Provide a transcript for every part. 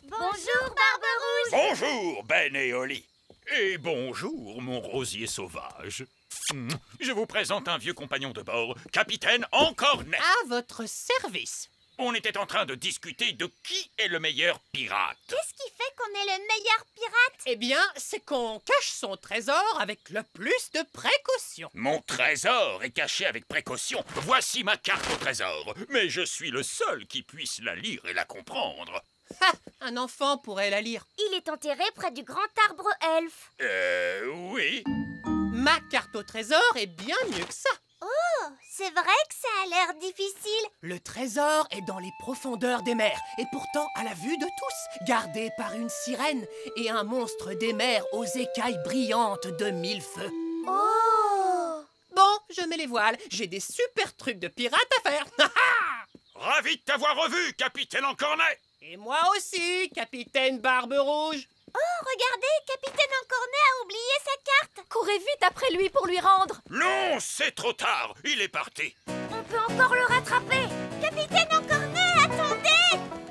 Bonjour, Barbe-Rouge. Bonjour, Ben et Oli. Et bonjour, mon rosier sauvage. Je vous présente un vieux compagnon de bord, Capitaine Encornet. À votre service. On était en train de discuter de qui est le meilleur pirate. Qu'est-ce qui fait qu'on est le meilleur pirate? Eh bien, c'est qu'on cache son trésor avec le plus de précaution. Mon trésor est caché avec précaution. Voici ma carte au trésor. Mais je suis le seul qui puisse la lire et la comprendre. Ha! Un enfant pourrait la lire. Il est enterré près du grand arbre elfe. Oui. Ma carte au trésor est bien mieux que ça. Oh, c'est vrai que ça a l'air difficile. Le trésor est dans les profondeurs des mers et pourtant à la vue de tous, gardé par une sirène et un monstre des mers aux écailles brillantes de 1000 feux. Oh! Bon, je mets les voiles, j'ai des super trucs de pirate à faire. Ravi de t'avoir revu, Capitaine Encornet. Et moi aussi, Capitaine Barbe-Rouge. Oh, regardez, Capitaine Encornet a oublié sa carte. Courez vite après lui pour lui rendre. Non, c'est trop tard. Il est parti. On peut encore le rattraper. Capitaine Encornet, attendez!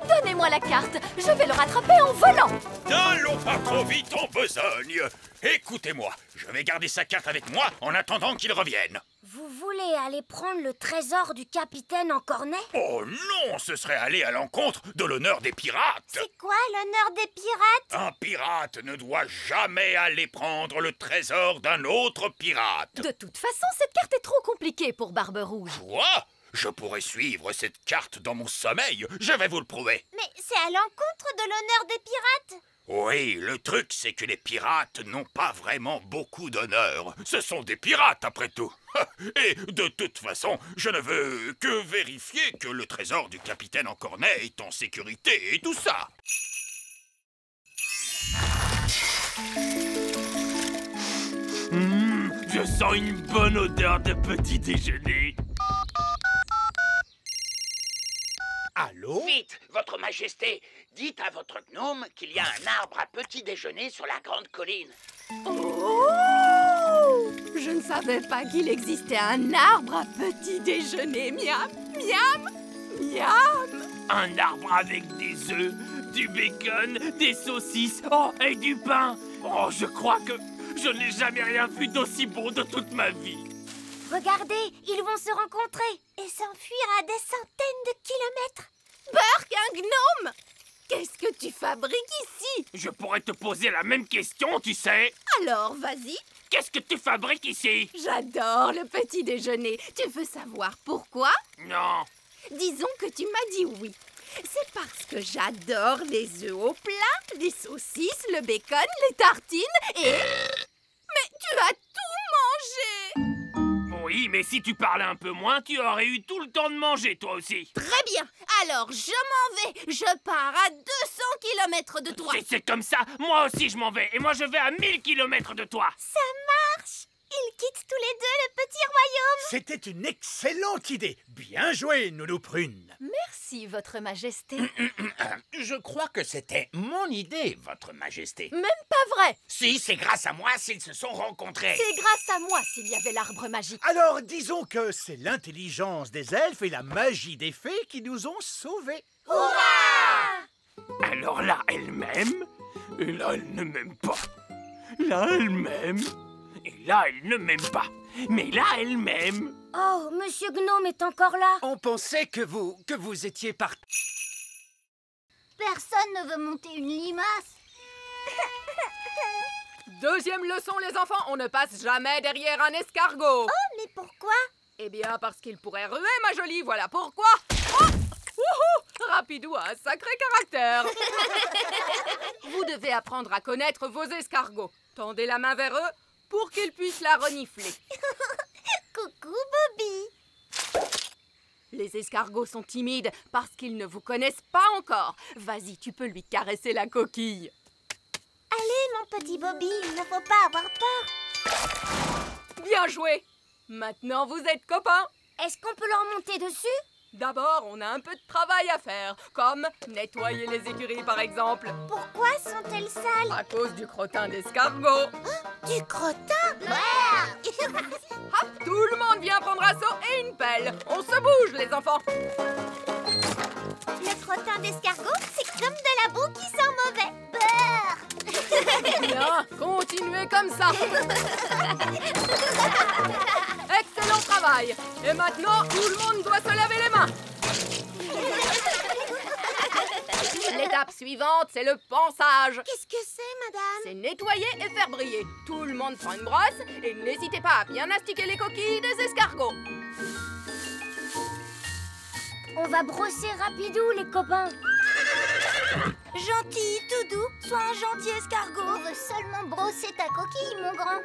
Donnez-moi la carte, je vais le rattraper en volant. N'allons pas trop vite en besogne. Écoutez-moi, je vais garder sa carte avec moi en attendant qu'il revienne. Vous voulez aller prendre le trésor du Capitaine Encornet? Oh non, ce serait aller à l'encontre de l'honneur des pirates. C'est quoi l'honneur des pirates? Un pirate ne doit jamais aller prendre le trésor d'un autre pirate. De toute façon, cette carte est trop compliquée pour Barbe-Rouge. Quoi? Je pourrais suivre cette carte dans mon sommeil. Je vais vous le prouver. Mais c'est à l'encontre de l'honneur des pirates. Oui, le truc, c'est que les pirates n'ont pas vraiment beaucoup d'honneur. Ce sont des pirates, après tout. Et de toute façon, je ne veux que vérifier que le trésor du capitaine Encornet est en sécurité et tout ça. Je sens une bonne odeur de petit déjeuner. Allô? Vite, votre majesté, dites à votre gnome qu'il y a un arbre à petit déjeuner sur la grande colline. Oh! Je ne savais pas qu'il existait un arbre à petit déjeuner. Miam, miam, miam. Un arbre avec des œufs, du bacon, des saucisses, oh, et du pain. Oh, je crois que je n'ai jamais rien vu d'aussi bon de toute ma vie. Regardez, ils vont se rencontrer et s'enfuir à des centaines de kilomètres. Burk, un gnome! Qu'est-ce que tu fabriques ici? Je pourrais te poser la même question, tu sais. Alors, vas-y. Qu'est-ce que tu fabriques ici? J'adore le petit déjeuner. Tu veux savoir pourquoi? Non. Disons que tu m'as dit oui. C'est parce que j'adore les œufs au plat, les saucisses, le bacon, les tartines et... Mais tu as tout mangé! Oui, mais si tu parlais un peu moins, tu aurais eu tout le temps de manger, toi aussi. Très bien. Alors, je m'en vais. Je pars à 200 km de toi. Si c'est comme ça, moi aussi je m'en vais. Et moi je vais à 1000 km de toi. Ça marche. Ils quittent tous les deux le petit royaume. C'était une excellente idée. Bien joué, Nounou Prune. Merci, votre majesté. Je crois que c'était mon idée, votre majesté. Même pas vrai. Si, c'est grâce à moi s'ils se sont rencontrés. C'est grâce à moi s'il y avait l'arbre magique. Alors, disons que c'est l'intelligence des elfes et la magie des fées qui nous ont sauvés. Alors là, elle m'aime. Et là, elle ne m'aime pas. Là, elle m'aime. Et là, elle ne m'aime pas. Mais là, elle m'aime. Oh, Monsieur Gnome est encore là. On pensait que vous étiez partis. Personne ne veut monter une limace. Deuxième leçon, les enfants, on ne passe jamais derrière un escargot. Oh, mais pourquoi? Eh bien, parce qu'il pourrait ruer, ma jolie, voilà pourquoi. Oh! Wouhou! Rapidou a un sacré caractère. Vous devez apprendre à connaître vos escargots. Tendez la main vers eux pour qu'ils puissent la renifler. Coucou, Bobby. Les escargots sont timides parce qu'ils ne vous connaissent pas encore. Vas-y, tu peux lui caresser la coquille. Allez, mon petit Bobby, il ne faut pas avoir peur. Bien joué. Maintenant, vous êtes copains. Est-ce qu'on peut leur monter dessus? D'abord, on a un peu de travail à faire, comme nettoyer les écuries par exemple. Pourquoi sont-elles sales? À cause du crottin d'escargot. Du crottin? Hop, tout le monde vient prendre un seau et une pelle. On se bouge, les enfants. Le crottin d'escargot, c'est comme de la boue qui sent continuez comme ça. Excellent travail. Et maintenant, tout le monde doit se laver les mains. L'étape suivante, c'est le pansage. Qu'est-ce que c'est, madame? C'est nettoyer et faire briller. Tout le monde prend une brosse et n'hésitez pas à bien astiquer les coquilles des escargots. On va brosser rapidou, les copains. Gentil, tout doux, sois un gentil escargot. On veut seulement brosser ta coquille, mon grand.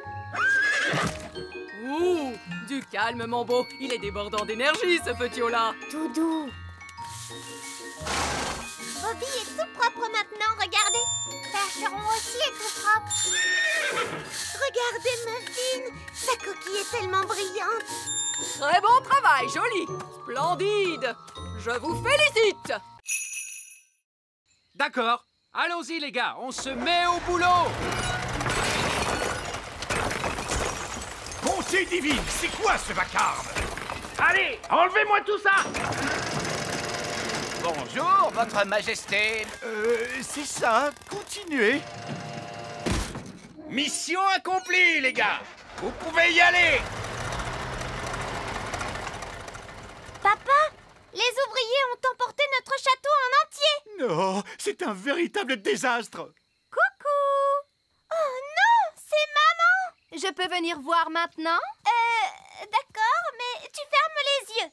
Ouh, du calme, mon beau. Il est débordant d'énergie, ce petit-là. Tout doux. Bobby est tout propre maintenant, regardez. Percheron aussi est tout propre. Regardez Muffin, sa coquille est tellement brillante. Très bon travail, joli. Splendide. Je vous félicite. D'accord. Allons-y, les gars. On se met au boulot. Bonté divine, c'est quoi ce vacarme? Allez, enlevez-moi tout ça! Bonjour, votre majesté. C'est ça, continuez. Mission accomplie, les gars. Vous pouvez y aller. Papa, les ouvriers ont emporté notre château en entier. Non, c'est un véritable désastre. Coucou. Oh non, c'est maman. Je peux venir voir maintenant? D'accord, mais tu fermes les yeux.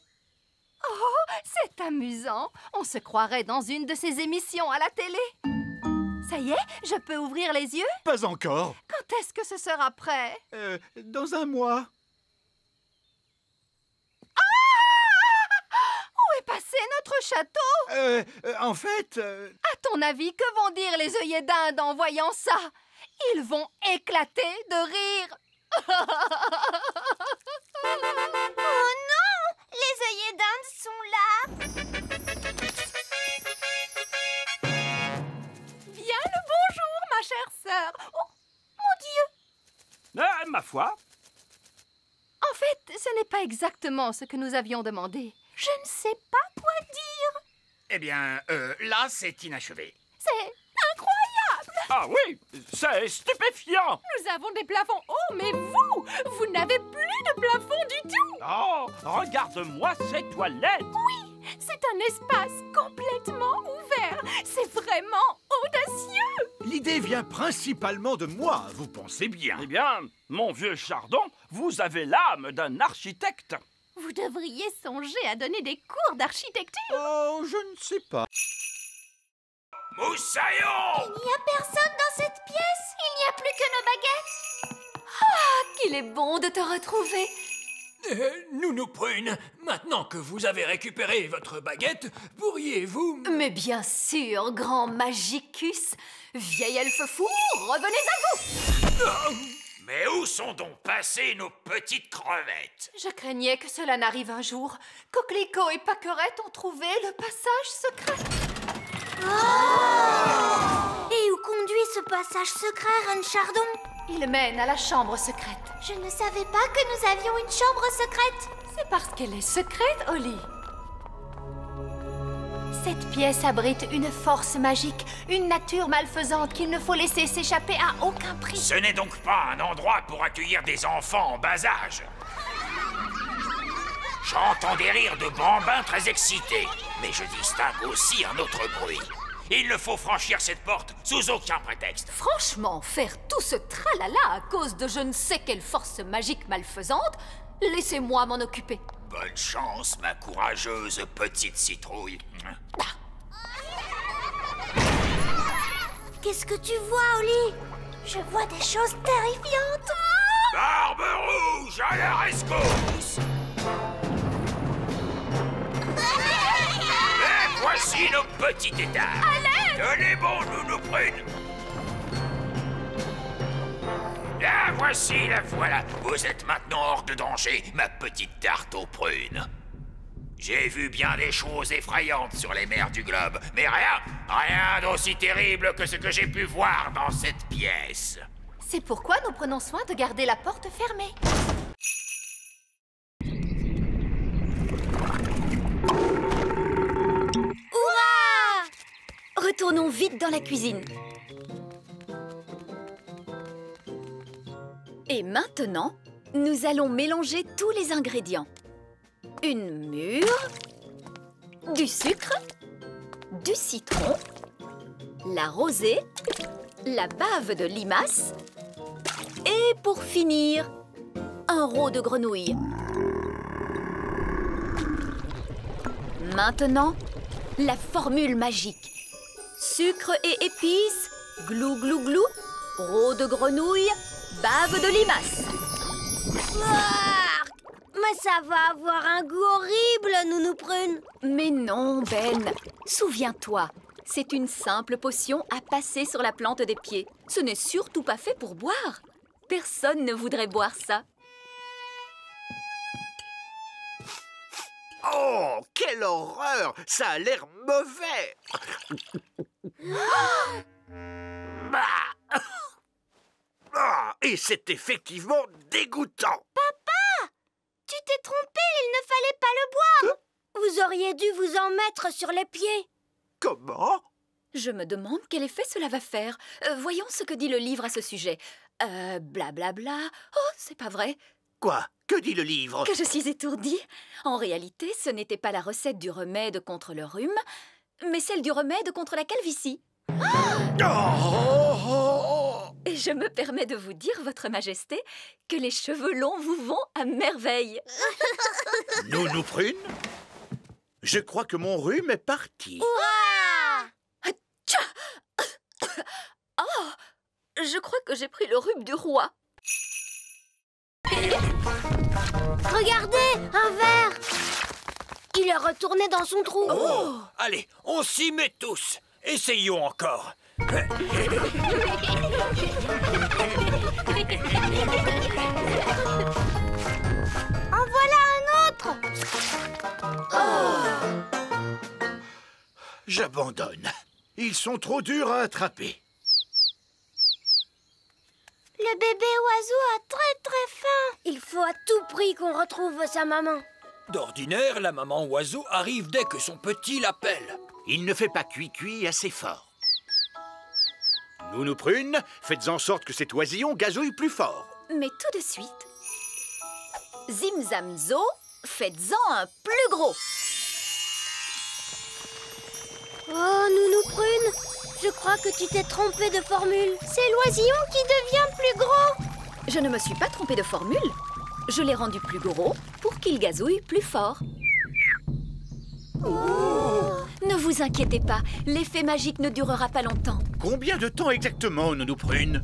Oh, c'est amusant. On se croirait dans une de ces émissions à la télé. Ça y est, je peux ouvrir les yeux? Pas encore. Quand est-ce que ce sera prêt? Dans un mois. Où est passé notre château? En fait... À ton avis, que vont dire les œillets d'Inde en voyant ça? Ils vont éclater de rire. Oh non, les œillets d'Inde sont là. Bien le bonjour, ma chère sœur. Oh, mon Dieu! Ma foi. En fait, ce n'est pas exactement ce que nous avions demandé. Je ne sais pas quoi dire. Eh bien, là, c'est inachevé. C'est incroyable! Ah oui, c'est stupéfiant. Nous avons des plafonds hauts, mais vous n'avez plus de plafond du tout. Oh, regarde-moi ces toilettes. Oui, c'est un espace complètement ouvert. C'est vraiment audacieux. L'idée vient principalement de moi, vous pensez bien. Eh bien, mon vieux Chardon, vous avez l'âme d'un architecte. Vous devriez songer à donner des cours d'architecture. Oh, je ne sais pas. Moussaillon! Il n'y a personne dans cette pièce. Il n'y a plus que nos baguettes. Qu'il est bon de te retrouver. Nounou Prune, maintenant que vous avez récupéré votre baguette, pourriez-vous... Mais bien sûr, grand Magicus. Vieil elfe fou, revenez à vous. Mais où sont donc passées nos petites crevettes? Je craignais que cela n'arrive un jour. Coquelicot et Paquerette ont trouvé le passage secret. Et où conduit ce passage secret, Reine Chardon? Il mène à la chambre secrète. Je ne savais pas que nous avions une chambre secrète. C'est parce qu'elle est secrète, Holly. Cette pièce abrite une force magique, une nature malfaisante qu'il ne faut laisser s'échapper à aucun prix. Ce n'est donc pas un endroit pour accueillir des enfants en bas âge. J'entends des rires de bambins très excités, mais je distingue aussi un autre bruit. Il ne faut franchir cette porte sous aucun prétexte. Franchement, faire tout ce tralala à cause de je ne sais quelle force magique malfaisante, laissez-moi m'en occuper. Bonne chance, ma courageuse petite citrouille. Qu'est-ce que tu vois, Holly? Je vois des choses terrifiantes. Barbe rouge à la rescousse! Et voici nos petits états. Tenez bon, Nounou Prune. La voici, la voilà. Vous êtes maintenant hors de danger, ma petite tarte aux prunes. J'ai vu bien des choses effrayantes sur les mers du globe, mais rien d'aussi terrible que ce que j'ai pu voir dans cette pièce. C'est pourquoi nous prenons soin de garder la porte fermée. Hurrah! Retournons vite dans la cuisine. Et maintenant, nous allons mélanger tous les ingrédients. Une mûre, du sucre, du citron, la rosée, la bave de limace et pour finir, un roe de grenouille. Maintenant, la formule magique. Sucre et épices, glou glou glou, roe de grenouille, bave de limace. Mais ça va avoir un goût horrible, Nounou Prune. Mais non, Ben. Souviens-toi, c'est une simple potion à passer sur la plante des pieds. Ce n'est surtout pas fait pour boire. Personne ne voudrait boire ça. Oh, quelle horreur! Ça a l'air mauvais! Et c'est effectivement dégoûtant! Papa! Tu t'es trompé, il ne fallait pas le boire! Vous auriez dû vous en mettre sur les pieds. Comment? Je me demande quel effet cela va faire. Voyons ce que dit le livre à ce sujet. Blablabla. Oh, c'est pas vrai. Quoi? Que dit le livre? Que je suis étourdie. En réalité, ce n'était pas la recette du remède contre le rhume, mais celle du remède contre la calvitie. Et je me permets de vous dire, Votre Majesté, que les cheveux longs vous vont à merveille. Nounou Prune, je crois que mon rhume est parti. Oh, je crois que j'ai pris le rhume du roi. Regardez, un verre. Il est retourné dans son trou. Oh. Allez, on s'y met tous. Essayons encore. En voilà un autre. J'abandonne. Ils sont trop durs à attraper. Le bébé oiseau a très faim. Il faut à tout prix qu'on retrouve sa maman. D'ordinaire, la maman oiseau arrive dès que son petit l'appelle. Il ne fait pas cuit-cuit assez fort. Nounou Prune, faites en sorte que cet oisillon gazouille plus fort. Mais tout de suite, Zim Zam Zo, faites-en un plus gros. Oh, Nounou Prune, je crois que tu t'es trompée de formule. C'est l'oisillon qui devient plus gros. Je ne me suis pas trompée de formule. Je l'ai rendu plus gros pour qu'il gazouille plus fort. Ne vous inquiétez pas, l'effet magique ne durera pas longtemps. Combien de temps exactement, Nounou Prune?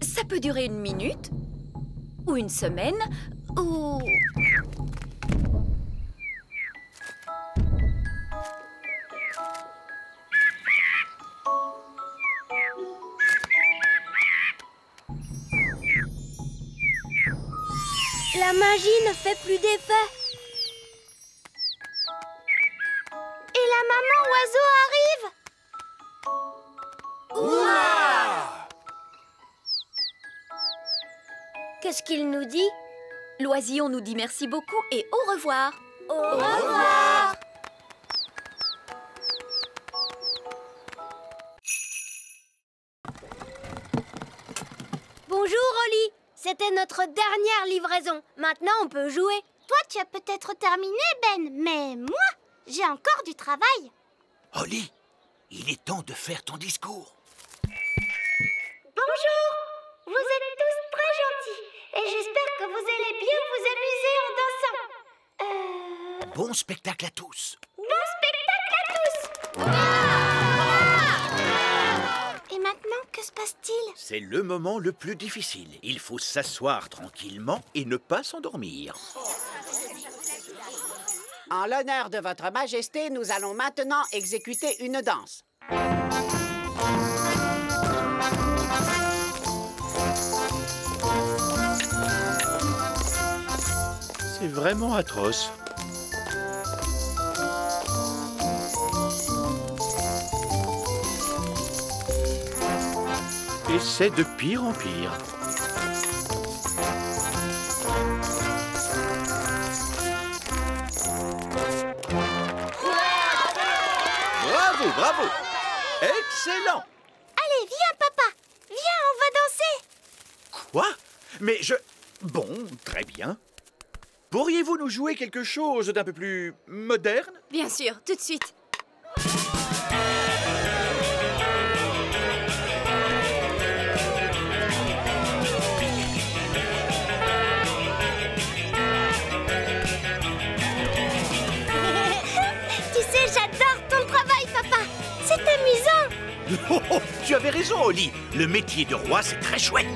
Ça peut durer 1 minute, ou 1 semaine, ou... La magie ne fait plus d'effet. Et la maman oiseau arrive. Ouah! Qu'est-ce qu'il nous dit? L'oisillon nous dit merci beaucoup et au revoir. Au revoir. Bonjour, Rolly. C'était notre dernière livraison. Maintenant, on peut jouer. Toi, tu as peut-être terminé, Ben, mais moi, j'ai encore du travail. Holly, il est temps de faire ton discours. Bonjour. Vous êtes tous très gentils et j'espère que vous allez bien vous amuser en dansant. Bon spectacle à tous. Bon spectacle à tous. Et maintenant, que se passe-t-il? C'est le moment le plus difficile. Il faut s'asseoir tranquillement et ne pas s'endormir. En l'honneur de Votre Majesté, nous allons maintenant exécuter une danse. C'est vraiment atroce. Et c'est de pire en pire. Bravo, bravo! Excellent! Allez, viens, papa. Viens, on va danser. Quoi? Mais je... Bon, très bien. Pourriez-vous nous jouer quelque chose d'un peu plus moderne? Bien sûr, tout de suite. Tu sais, j'adore ton travail, papa. C'est amusant. Oh, oh, tu avais raison, Holly. Le métier de roi, c'est très chouette.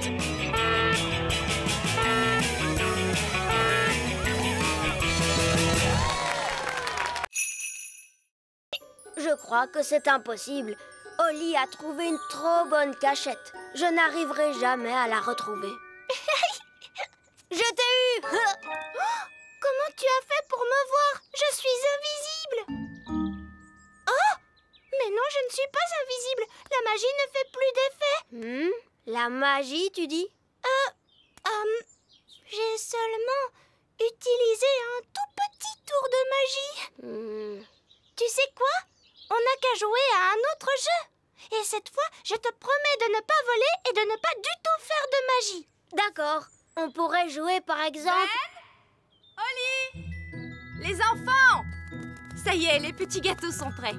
Je crois que c'est impossible. Holly a trouvé une trop bonne cachette. Je n'arriverai jamais à la retrouver. Je t'ai eu. Comment tu as fait pour me voir? Je suis invisible. Oh! Mais non, je ne suis pas invisible. La magie ne fait plus d'effet. La magie, tu dis? J'ai seulement utilisé un tout petit tour de magie. Tu sais quoi? On n'a qu'à jouer à un autre jeu. Et cette fois, je te promets de ne pas voler et de ne pas du tout faire de magie. D'accord. On pourrait jouer, par exemple... Holly! Les enfants! Ça y est, les petits gâteaux sont prêts.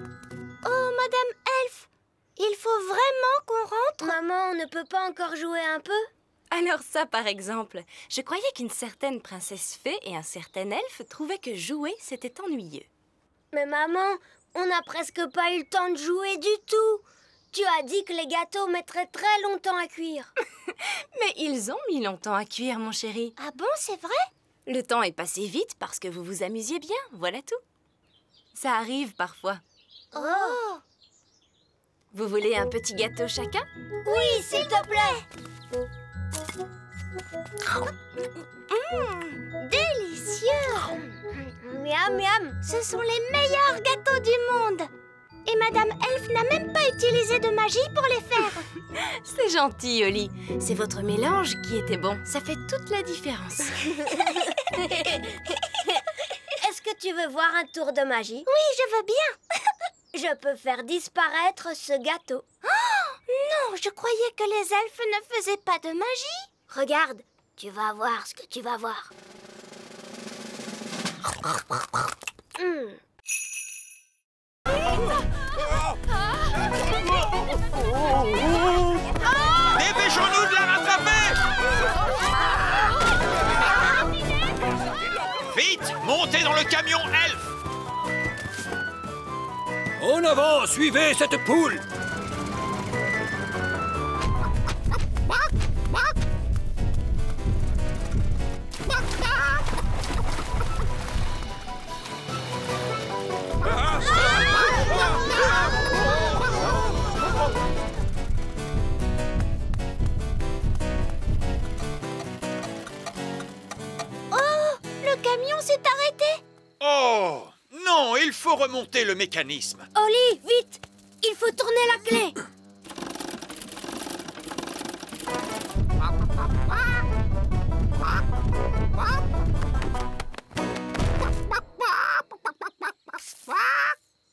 Oh, Madame Elf, il faut vraiment qu'on rentre? Maman, on ne peut pas encore jouer un peu? Alors ça, par exemple, je croyais qu'une certaine princesse fée et un certain elfe trouvaient que jouer, c'était ennuyeux. Mais maman, on n'a presque pas eu le temps de jouer du tout. Tu as dit que les gâteaux mettraient très longtemps à cuire. Mais ils ont mis longtemps à cuire, mon chéri. Ah bon, c'est vrai? Le temps est passé vite parce que vous vous amusiez bien, voilà tout. Ça arrive parfois. Oh! Vous voulez un petit gâteau chacun? Oui, s'il te plaît. Délicieux! Miam, miam. Ce sont les meilleurs gâteaux du monde. Et Madame Elf n'a même pas utilisé de magie pour les faire. C'est gentil, Holly. C'est votre mélange qui était bon. Ça fait toute la différence. Est-ce que tu veux voir un tour de magie? Oui, je veux bien. Je peux faire disparaître ce gâteau. Oh, non, je croyais que les elfes ne faisaient pas de magie. Regarde, tu vas voir ce que tu vas voir. Dépêchons-nous de la rattraper! Vite, montez dans le camion elfe! En avant, suivez cette poule! Le camion s'est arrêté. Oh! Non, il faut remonter le mécanisme. Holly, vite! Il faut tourner la clé.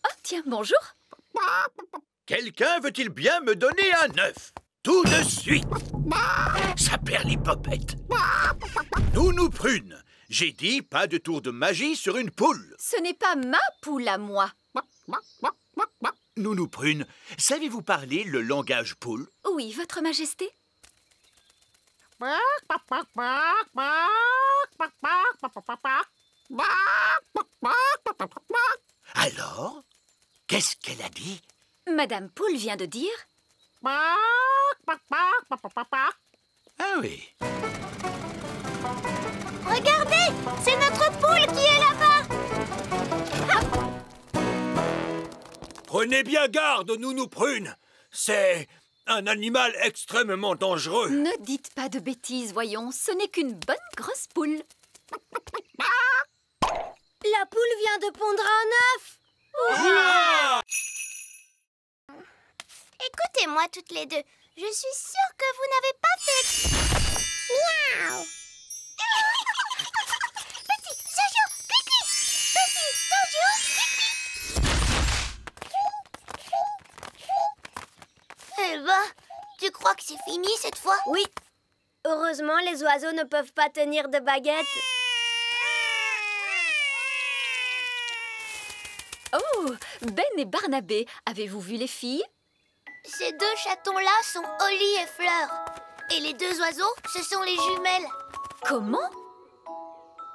Oh, tiens, bonjour. Quelqu'un veut-il bien me donner un œuf? Tout de suite. Ça perd les popettes. Nounou Prune, j'ai dit pas de tour de magie sur une poule. Ce n'est pas ma poule à moi. Nounou Prune, savez-vous parler le langage poule? Oui, Votre Majesté. Alors, qu'est-ce qu'elle a dit? Madame Poule vient de dire... Ah oui. Regardez, c'est notre poule qui est là-bas. Prenez bien garde, Nounou Prune. C'est un animal extrêmement dangereux. Ne dites pas de bêtises, voyons. Ce n'est qu'une bonne grosse poule. La poule vient de pondre un œuf. Écoutez-moi toutes les deux. Je suis sûre que vous n'avez pas fait... Miaou. Petit Jojo, pipi. Petit Jojo, pipi. Eh ben, tu crois que c'est fini cette fois? Oui. Heureusement, les oiseaux ne peuvent pas tenir de baguette. Oh, Ben et Barnabé, avez-vous vu les filles? Ces deux chatons-là sont Holly et Fleur. Et les deux oiseaux, ce sont les jumelles. Comment?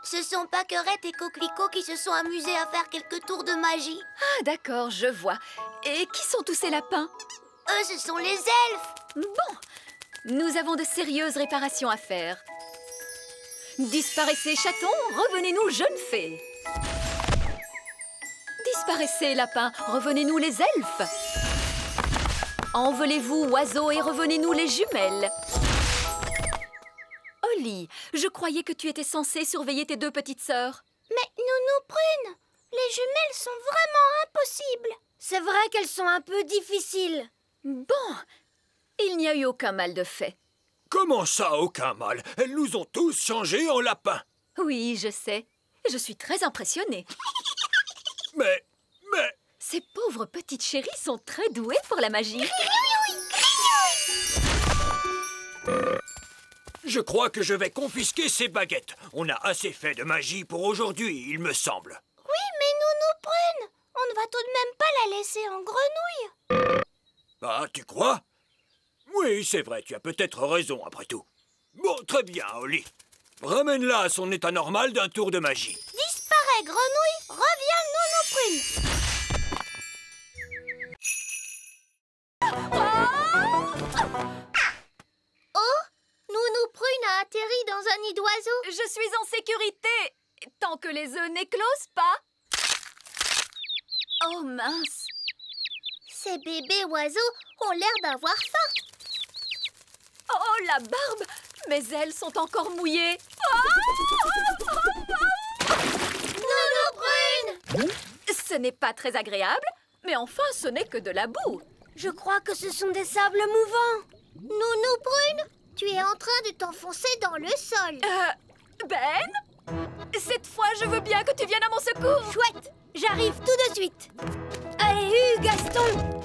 Ce sont Pâquerette et Coquelicot qui se sont amusés à faire quelques tours de magie. Ah, d'accord, je vois. Et qui sont tous ces lapins? Eux, ce sont les elfes. Bon, nous avons de sérieuses réparations à faire. Disparaissez, chatons, revenez-nous, jeunes fées. Disparaissez, lapins, revenez-nous, les elfes. Envolez-vous, oiseaux, et revenez-nous, les jumelles. Holly, je croyais que tu étais censée surveiller tes deux petites sœurs. Mais Nounou Prune, les jumelles sont vraiment impossibles. C'est vrai qu'elles sont un peu difficiles. Bon, il n'y a eu aucun mal de fait. Comment ça, aucun mal? Elles nous ont tous changés en lapins. Oui, je sais. Je suis très impressionnée. Mais... Ces pauvres petites chéries sont très douées pour la magie. Je crois que je vais confisquer ces baguettes. On a assez fait de magie pour aujourd'hui, il me semble. Oui, mais Nounou Prune, on ne va tout de même pas la laisser en grenouille. Ah, tu crois? Oui, c'est vrai, tu as peut-être raison après tout. Bon, très bien, Holly. Ramène-la à son état normal d'un tour de magie. Disparaît, grenouille, reviens, Nounou Prune. Oh, Nounou Prune a atterri dans un nid d'oiseaux. Je suis en sécurité, tant que les œufs n'éclosent pas. Oh mince. Ces bébés oiseaux ont l'air d'avoir faim. Oh, la barbe! Mes ailes sont encore mouillées. Nounou Prune! Ce n'est pas très agréable, mais enfin, ce n'est que de la boue. Je crois que ce sont des sables mouvants. Nounou Prune, tu es en train de t'enfoncer dans le sol. Ben? Cette fois, je veux bien que tu viennes à mon secours. Chouette, j'arrive tout de suite. Allez, Gaston!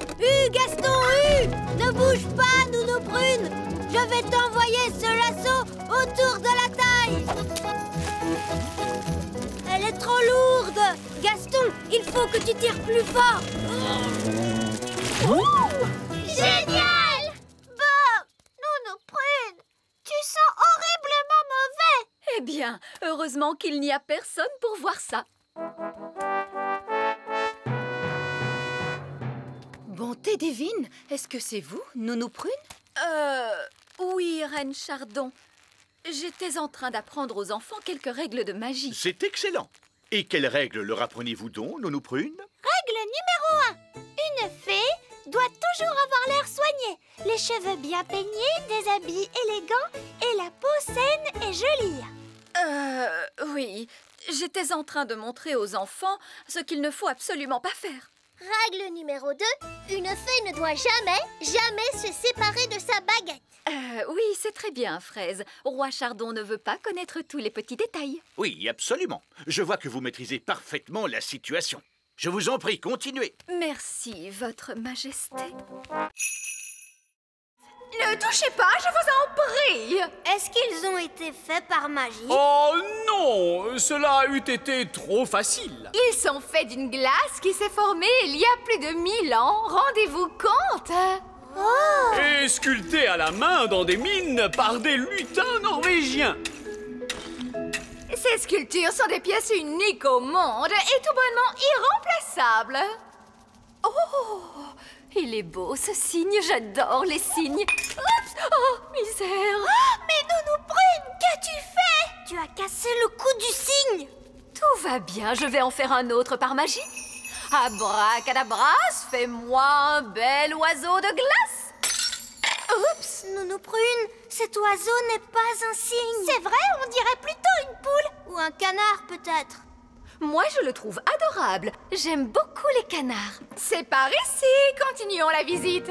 Gaston, ne bouge pas, Nounou Prune. Je vais t'envoyer ce lasso autour de la taille. Elle est trop lourde. Gaston, il faut que tu tires plus fort. Génial! Bon, Nounou Prune, tu sens horriblement mauvais. Eh bien, heureusement qu'il n'y a personne pour voir ça. Bonté divine, est-ce que c'est vous, Nounou Prune? Oui, Reine Chardon. J'étais en train d'apprendre aux enfants quelques règles de magie. C'est excellent. Et quelles règles leur apprenez-vous donc, Nounou Prune? Règle numéro 1. Une fée doit toujours avoir l'air soigné, les cheveux bien peignés, des habits élégants et la peau saine et jolie. Oui. J'étais en train de montrer aux enfants ce qu'il ne faut absolument pas faire. Règle numéro 2. Une fée ne doit jamais se séparer de sa baguette. Oui, c'est très bien, Fraise. Roi Chardon ne veut pas connaître tous les petits détails. Oui, absolument. Je vois que vous maîtrisez parfaitement la situation. Je vous en prie, continuez. Merci, Votre Majesté. Ne touchez pas, je vous en prie. Est-ce qu'ils ont été faits par magie? Oh non, cela eût été trop facile. Ils sont faits d'une glace qui s'est formée il y a plus de 1000 ans. Rendez-vous compte? Oh! Et sculptés à la main dans des mines par des lutins norvégiens. Ces sculptures sont des pièces uniques au monde et tout bonnement irremplaçables. Oh, il est beau ce cygne, j'adore les cygnes. Oups, oh, misère. Mais Nounou Prune, qu'as-tu fait? Tu as cassé le cou du cygne. Tout va bien, je vais en faire un autre par magie. Abracadabras, fais-moi un bel oiseau de glace. Oups, Nounou Prune, cet oiseau n'est pas un cygne. C'est vrai, on dirait plutôt une poule. Ou un canard peut-être. Moi, je le trouve adorable. J'aime beaucoup les canards. C'est par ici, continuons la visite.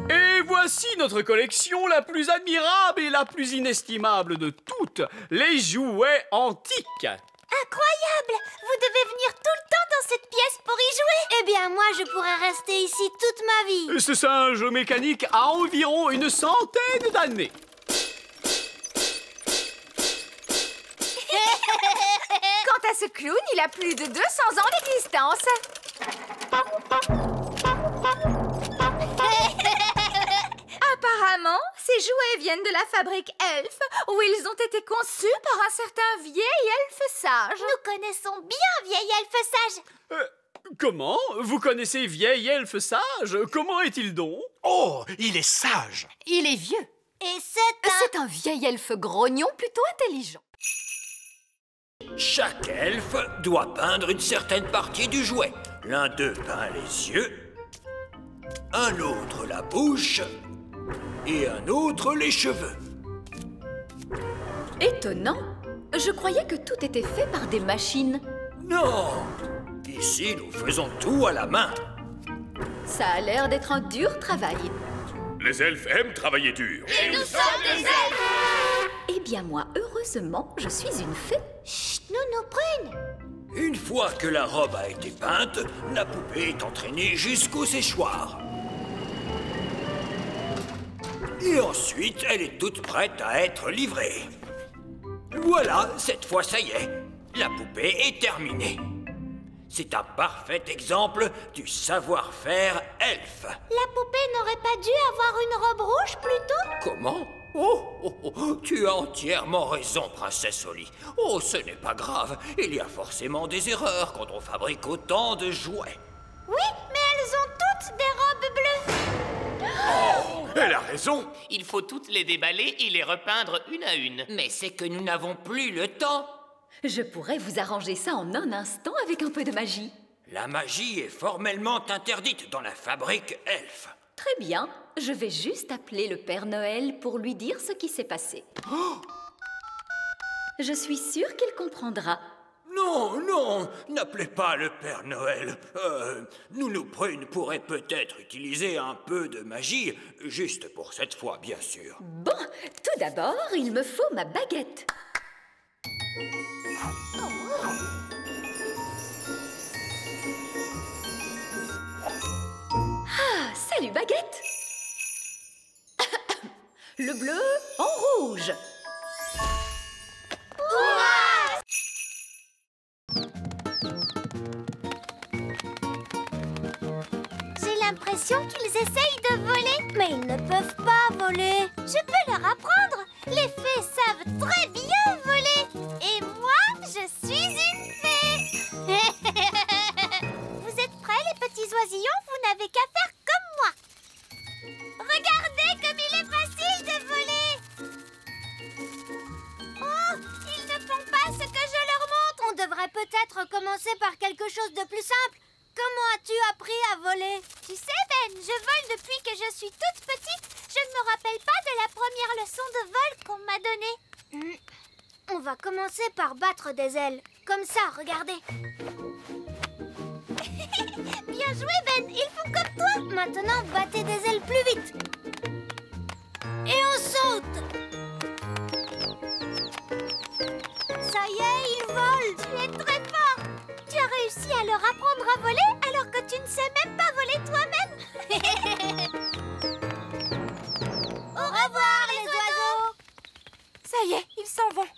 Et voici notre collection la plus admirable et la plus inestimable de toutes, les jouets antiques. Un incroyable! Vous devez venir tout le temps dans cette pièce pour y jouer! Eh bien, moi, je pourrais rester ici toute ma vie. Ce singe mécanique a environ une centaine d'années. Quant à ce clown, il a plus de 200 ans d'existence. Apparemment, ces jouets viennent de la fabrique Elf, où ils ont été conçus par un certain vieil elfe sage. Nous connaissons bien vieil elfe sage. Comment? Vous connaissez vieil elfe sage? Comment est-il donc? Oh, il est sage. Il est vieux. Et c'est un vieil elfe grognon plutôt intelligent. Chaque elfe doit peindre une certaine partie du jouet. L'un d'eux peint les yeux, un autre la bouche et un autre les cheveux. Étonnant. Je croyais que tout était fait par des machines. Non! Ici, nous faisons tout à la main. Ça a l'air d'être un dur travail. Les elfes aiment travailler dur. Et nous sommes des elfes! Eh bien moi, heureusement, je suis une fée. Chut, Nounou Prune! Une fois que la robe a été peinte, la poupée est entraînée jusqu'au séchoir. Et ensuite, elle est toute prête à être livrée. Voilà, cette fois, ça y est. La poupée est terminée. C'est un parfait exemple du savoir-faire elfe. La poupée n'aurait pas dû avoir une robe rouge plutôt? Comment? Oh, tu as entièrement raison, princesse Holly. Oh, ce n'est pas grave. Il y a forcément des erreurs quand on fabrique autant de jouets. Oui, mais elles ont toutes des robes bleues. Oh, elle a raison. Il faut toutes les déballer et les repeindre une à une. Mais c'est que nous n'avons plus le temps. Je pourrais vous arranger ça en un instant avec un peu de magie. La magie est formellement interdite dans la fabrique elfe. Très bien, je vais juste appeler le Père Noël pour lui dire ce qui s'est passé. Oh! Je suis sûre qu'il comprendra. Non, n'appelez pas le Père Noël. Nounou Prune pourrait peut-être utiliser un peu de magie, juste pour cette fois, bien sûr. Bon, tout d'abord, il me faut ma baguette. Ah, salut baguette. Le bleu en rouge. J'ai l'impression qu'ils essayent de voler. Mais ils ne peuvent pas voler. Je peux leur apprendre. Les fées savent très bien voler. Et moi, je suis une fée. Vous êtes prêts, les petits oisillons? Vous n'avez qu'à faire comme moi. Regardez comme il est facile de voler. Oh, ils ne font pas ce que je leur montre. On devrait peut-être commencer par quelque chose de plus simple. Comment as-tu appris à voler? Tu sais, Ben, je vole depuis que je suis toute petite. Je ne me rappelle pas de la première leçon de vol qu'on m'a donnée. On va commencer par battre des ailes. Comme ça, regardez. Bien joué, Ben. Ils font comme toi. Maintenant, battez des ailes plus vite. Et on saute. Ça y est, ils volent. Tu es très fort. Tu as réussi à leur apprendre à voler alors que tu ne sais même pas voler toi-même. Au revoir, les oiseaux. Ça y est, ils s'en vont.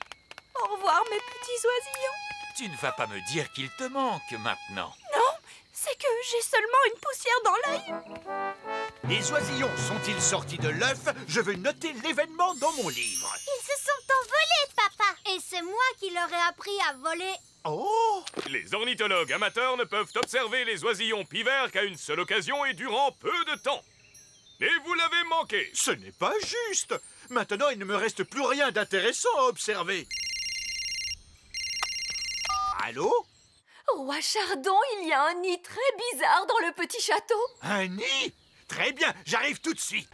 Au revoir, mes petits oisillons. Tu ne vas pas me dire qu'il te manque maintenant. Non, c'est que j'ai seulement une poussière dans l'œil. Les oisillons sont-ils sortis de l'œuf? Je veux noter l'événement dans mon livre. Ils se sont envolés, papa. Et c'est moi qui leur ai appris à voler. Oh! Les ornithologues amateurs ne peuvent observer les oisillons pivers qu'à une seule occasion et durant peu de temps. Et vous l'avez manqué. Ce n'est pas juste. Maintenant, il ne me reste plus rien d'intéressant à observer. Allô? Roi Chardon, il y a un nid très bizarre dans le petit château. Un nid? Très bien, j'arrive tout de suite.